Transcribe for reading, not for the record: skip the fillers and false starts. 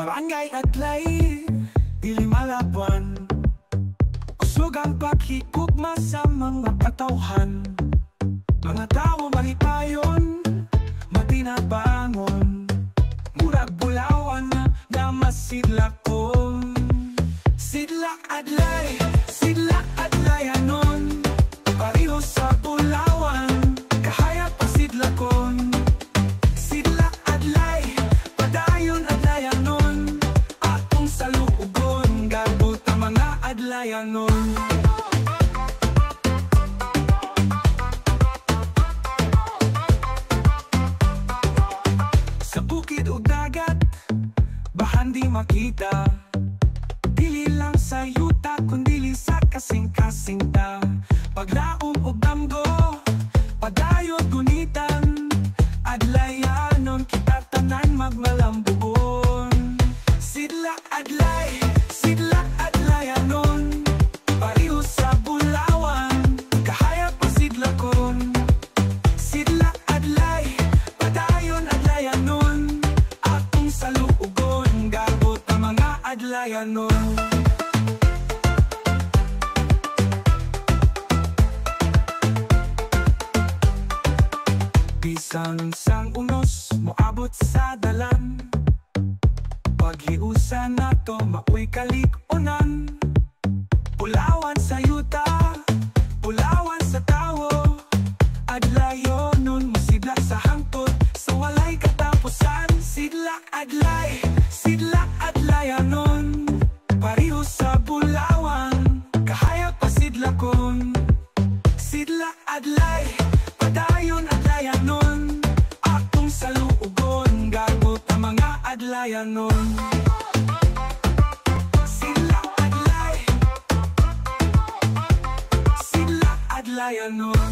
Barangay Adlay, dili malaban. Usog ang paghigugma sa mga katawhan. Mga tao maripayon, matinabangon. Murag bulawan na masidlakon. Sidlak Adlay, Sidlak Adlayanon. Pareho sa bulawan, kahayag pa sidlakon. Sidlak Adlay, padayon Adlayanon. Atong saluugon, garbot ang mga Adlayanon. Sa bukid o dagat, bahan di makita. Dili lang sa yuta, kundili sa kasing-kasing ta. Paglaom o damgo, padayot gunitan. Adlayanon kita tanan magmalambuon. Sidlak Adlay, Sidlak Adlayanon. Pareho sa bulawan, kahayag pa sidlakon. Sidlak Adlay, padayon Adlayanon. Atong saluugon, garbot ang mga Adlayanon. Bisan sang unos, moabot sa dalan. Paghiusan nato, maoy kalikunan. Pulawan sa yuta, pulawan sa tawo. Adlayonon, musidlak sa hangtod, sa walay katapusan. Sidlak Adlay, Sidlak Adlayanon. Pareho sa bulawan, kahayag pa sidlakon. Sidlak Adlay, padayon Adlayanon. Atong saluugon, garbot ang mga Adlayanon. Sidlak Adlay, Sidlak Adlayanon.